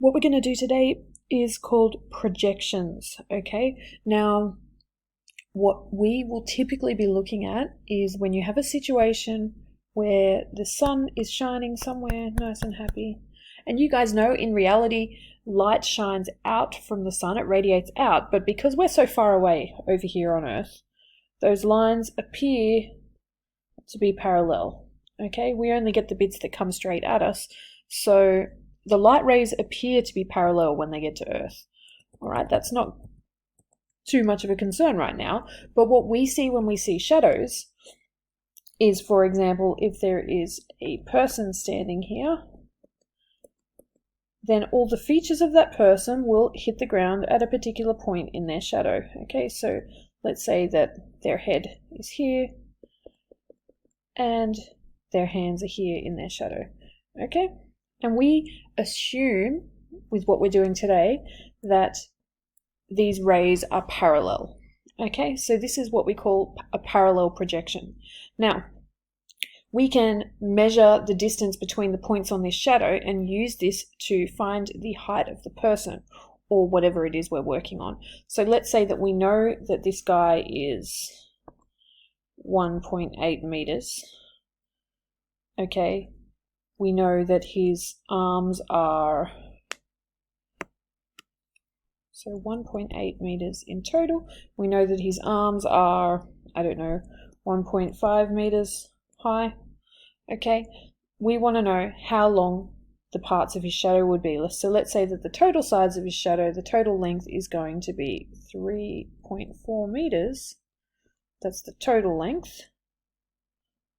What we're going to do today is called projections, okay? Now, what we will typically be looking at is when you have a situation where the sun is shining somewhere nice and happy. And you guys know in reality, light shines out from the sun, it radiates out, but because we're so far away over here on Earth, those lines appear to be parallel, okay? We only get the bits that come straight at us, so the light rays appear to be parallel when they get to Earth. All right, that's not too much of a concern right now, but what we see when we see shadows is, for example, if there is a person standing here, then all the features of that person will hit the ground at a particular point in their shadow. Okay, so let's say that their head is here and their hands are here in their shadow. Okay, and we assume with what we're doing today that these rays are parallel. Okay, so this is what we call a parallel projection. Now, we can measure the distance between the points on this shadow and use this to find the height of the person or whatever it is we're working on. So let's say that we know that this guy is 1.8 meters. Okay, we know that his arms are, so 1.8 meters in total. We know that his arms are, I don't know, 1.5 meters high. Okay, we want to know how long the parts of his shadow would be. So let's say that the total size of his shadow, the total length is going to be 3.4 meters. That's the total length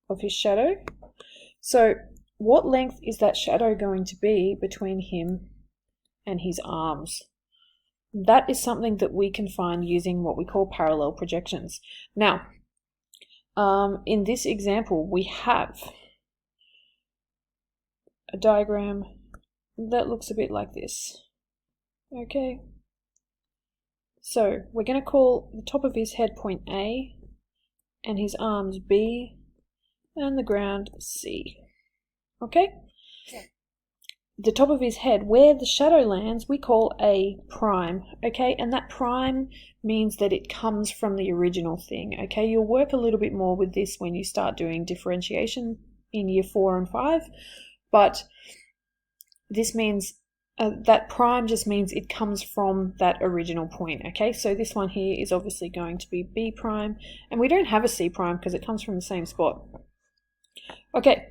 of his shadow. So what length is that shadow going to be between him and his arms? That is something that we can find using what we call parallel projections. Now, in this example, we have a diagram that looks a bit like this. Okay, so we're going to call the top of his head point A, and his arms B, and the ground C. Okay? The top of his head, where the shadow lands, we call A prime, okay? And that prime means that it comes from the original thing, okay? You'll work a little bit more with this when you start doing differentiation in year 4 and 5, but this means that prime just means it comes from that original point, okay? So this one here is obviously going to be B prime, and we don't have a C prime because it comes from the same spot. Okay.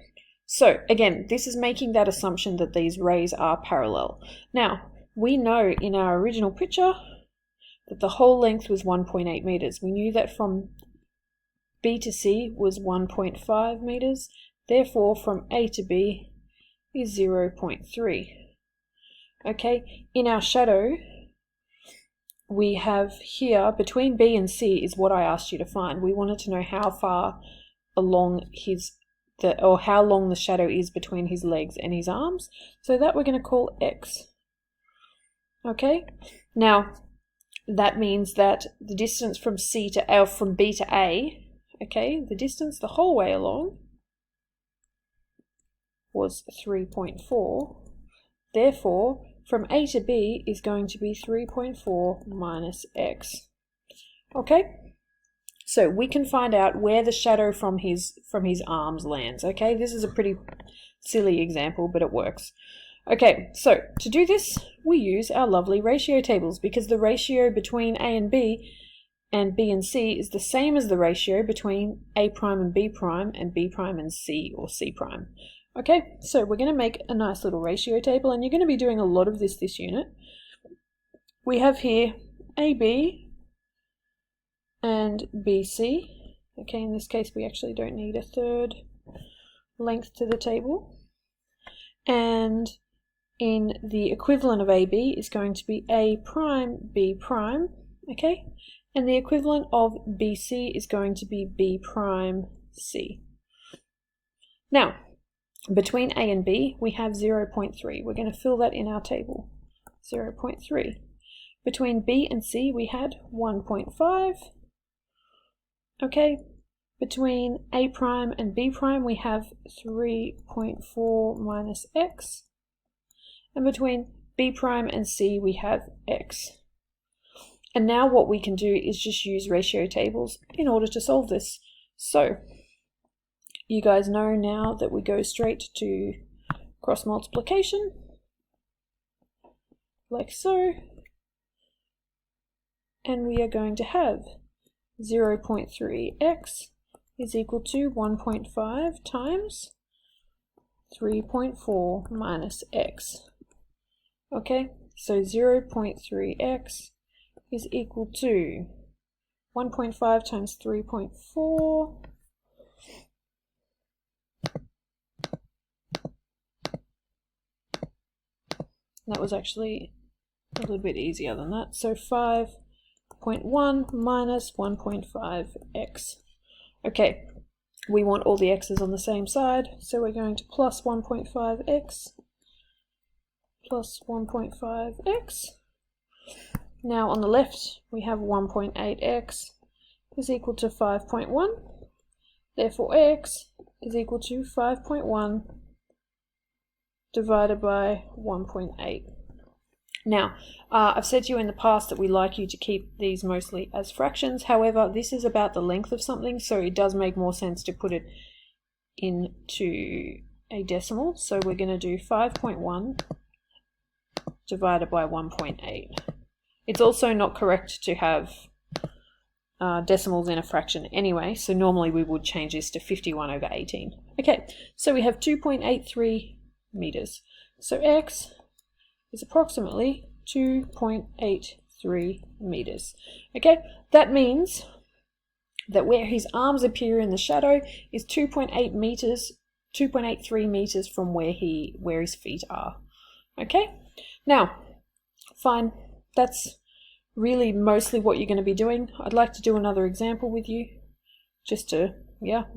So again, this is making that assumption that these rays are parallel. Now, we know in our original picture that the whole length was 1.8 meters. We knew that from B to C was 1.5 meters. Therefore, from A to B is 0.3. Okay, in our shadow, we have here, between B and C is what I asked you to find. We wanted to know how far along how long the shadow is between his legs and his arms. So that we're going to call X. Okay, now that means that the distance from from B to A, okay, the distance the whole way along was 3.4. Therefore, from A to B is going to be 3.4 minus X. Okay? So we can find out where the shadow from his arms lands, okay? This is a pretty silly example, but it works. Okay, so to do this, we use our lovely ratio tables because the ratio between A and B and C is the same as the ratio between A prime and B prime and C or C prime. Okay, so we're going to make a nice little ratio table, and you're going to be doing a lot of this unit. We have here AB and BC. Okay, in this case we actually don't need a third length to the table. And in the equivalent of AB is going to be A prime, B prime, okay? And the equivalent of BC is going to be B prime, C. Now, between A and B we have 0.3. We're going to fill that in our table, 0.3. Between B and C we had 1.5. Okay, between A prime and B prime we have 3.4 minus X. And between B prime, and C we have X. And now what we can do is just use ratio tables in order to solve this. So you guys know now that we go straight to cross multiplication, like so, and we are going to have 0.3x is equal to 1.5 times 3.4 minus x. Okay, so 0.3x is equal to 1.5 times 3.4. That was actually a little bit easier than that. So 5.1 minus 1.5x. Okay, we want all the x's on the same side, so we're going to plus 1.5x plus 1.5x. Now on the left we have 1.8x is equal to 5.1. Therefore x is equal to 5.1 divided by 1.8. Now, I've said to you in the past that we like you to keep these mostly as fractions. However, this is about the length of something, so it does make more sense to put it into a decimal. So we're going to do 5.1 divided by 1.8. It's also not correct to have decimals in a fraction anyway, so normally we would change this to 51 over 18. Okay, so we have 2.83 meters. So x is approximately 2.83 meters. Okay, that means that where his arms appear in the shadow is 2.8 meters, 2.83 meters from where his feet are. Okay, now, fine, that's really mostly what you're going to be doing. I'd like to do another example with you, just to,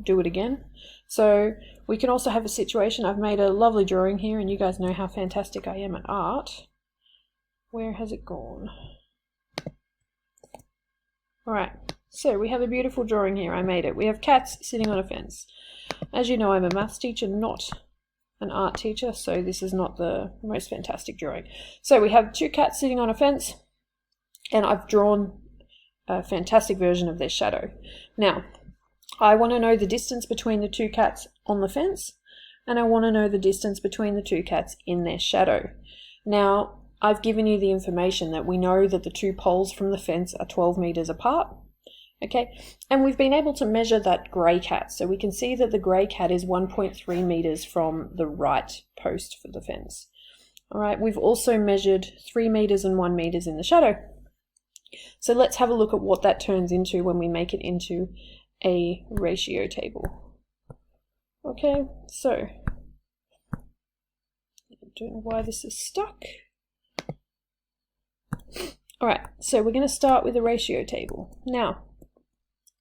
do it again. So we can also have a situation. I've made a lovely drawing here, and you guys know how fantastic I am at art. Where has it gone? Alright, so we have a beautiful drawing here. I made it. We have cats sitting on a fence. As you know, I'm a maths teacher, not an art teacher, so this is not the most fantastic drawing. So we have two cats sitting on a fence, and I've drawn a fantastic version of their shadow. Now, I want to know the distance between the two cats on the fence, and I want to know the distance between the two cats in their shadow. Now, I've given you the information that we know that the two poles from the fence are 12 meters apart. Okay, and we've been able to measure that grey cat, so we can see that the grey cat is 1.3 meters from the right post for the fence. All right, we've also measured 3 meters and 1 meters in the shadow. So let's have a look at what that turns into when we make it into a ratio table. Okay, so I don't know why this is stuck. Alright, so we're going to start with a ratio table. Now,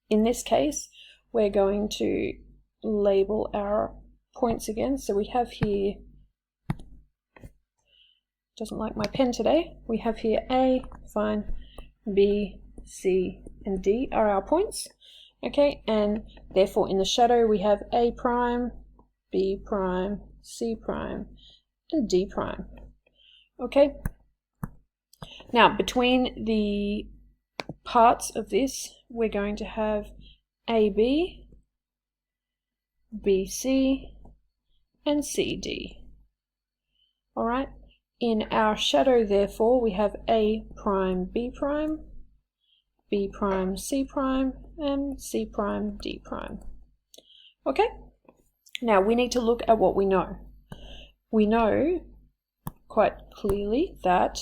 in this case, we're going to label our points again. So we have here, doesn't like my pen today, we have here A, fine, B, C, and D are our points. Okay, and therefore in the shadow we have A prime, B prime, C prime, and D prime. Okay, now between the parts of this we're going to have AB, BC, and CD. Alright, in our shadow therefore we have A prime, B prime, B prime, C prime, and C prime, D prime. Okay, now we need to look at what we know. We know quite clearly that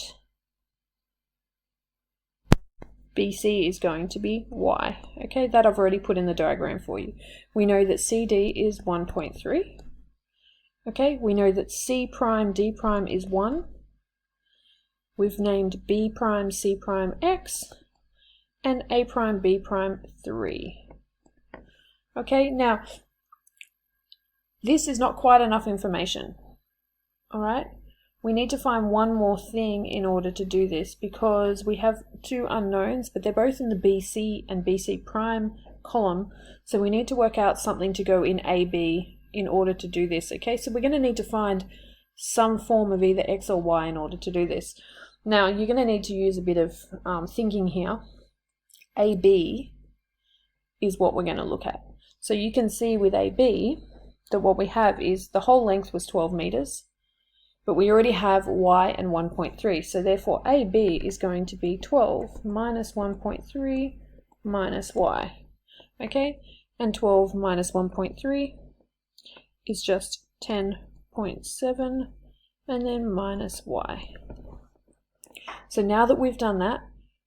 BC is going to be Y. Okay, that I've already put in the diagram for you. We know that CD is 1.3. Okay, we know that C prime, D prime is 1. We've named B prime, C prime, X, and A prime, B prime, 3. Okay, now, this is not quite enough information. Alright, we need to find one more thing in order to do this, because we have two unknowns, but they're both in the BC and BC prime column, so we need to work out something to go in AB in order to do this. Okay, so we're going to need to find some form of either x or y in order to do this. Now, you're going to need to use a bit of thinking here. AB is what we're going to look at. So you can see with AB that what we have is the whole length was 12 meters, but we already have y and 1.3. So therefore AB is going to be 12 minus 1.3 minus y. Okay, and 12 minus 1.3 is just 10.7 and then minus y. So now that we've done that,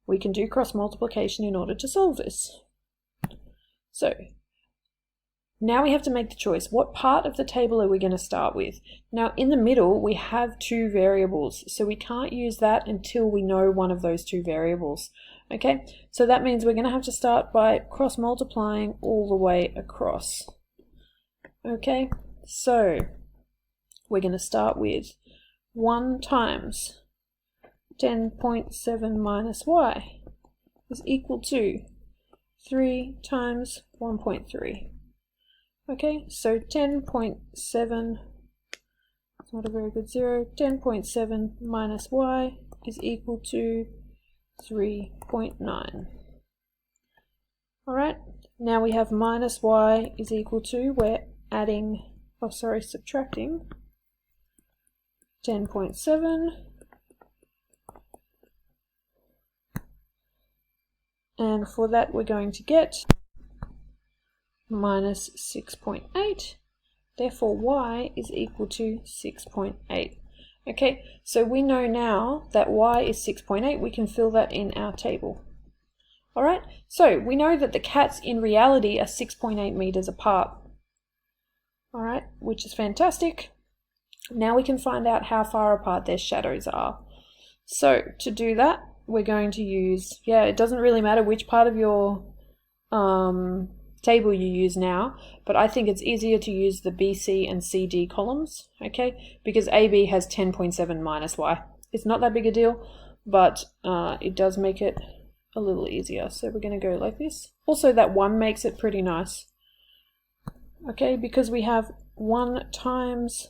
we can do cross multiplication in order to solve this. So now we have to make the choice. What part of the table are we going to start with? Now in the middle we have two variables, so we can't use that until we know one of those two variables. Okay, so that means we're going to have to start by cross multiplying all the way across. Okay, so we're going to start with 1 times 10.7 minus y is equal to 3 times 1.3. Okay, so 10.7, it's not a very good zero, 10.7 minus y is equal to 3.9. Alright, now we have minus y is equal to, we're subtracting 10.7 and for that we're going to get minus 6.8, therefore y is equal to 6.8. Okay, so we know now that y is 6.8, we can fill that in our table. Alright, so we know that the cats in reality are 6.8 meters apart. Alright, which is fantastic. Now we can find out how far apart their shadows are. So to do that, we're going to use, it doesn't really matter which part of your table you use now, but I think it's easier to use the BC and CD columns, okay, because AB has 10.7 minus y. It's not that big a deal, but it does make it a little easier. So we're going to go like this. Also that 1 makes it pretty nice, okay, because we have 1 times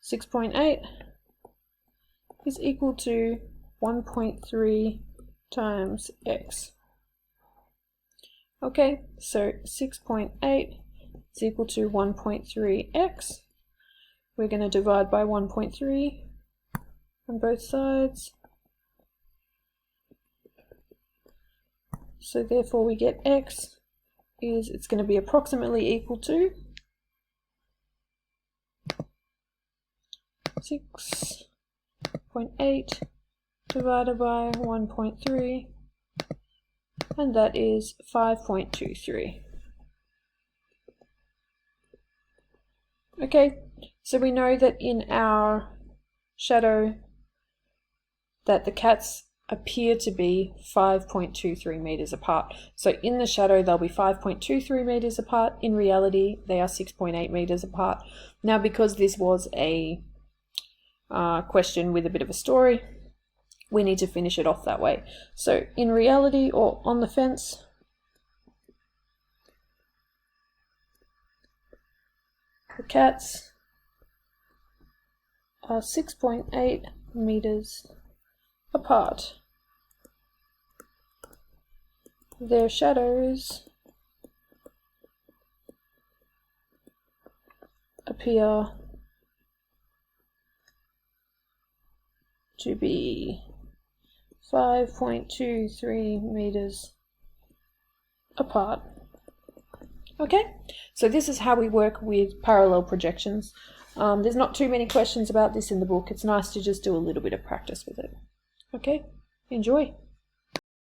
6.8 is equal to 1.3 times x. Okay, so 6.8 is equal to 1.3x. We're going to divide by 1.3 on both sides. So therefore we get x is, it's going to be approximately equal to 6.8 divided by 1.3, and that is 5.23. Okay, so we know that in our shadow that the cats appear to be 5.23 meters apart. So in the shadow they'll be 5.23 meters apart. In reality they are 6.8 meters apart. Now because this was a question with a bit of a story, we need to finish it off that way. So in reality, or on the fence, the cats are 6.8 meters apart. Their shadows appear to be 5.23 meters apart. Okay, so this is how we work with parallel projections. There's not too many questions about this in the book. It's nice to just do a little bit of practice with it. Okay, enjoy.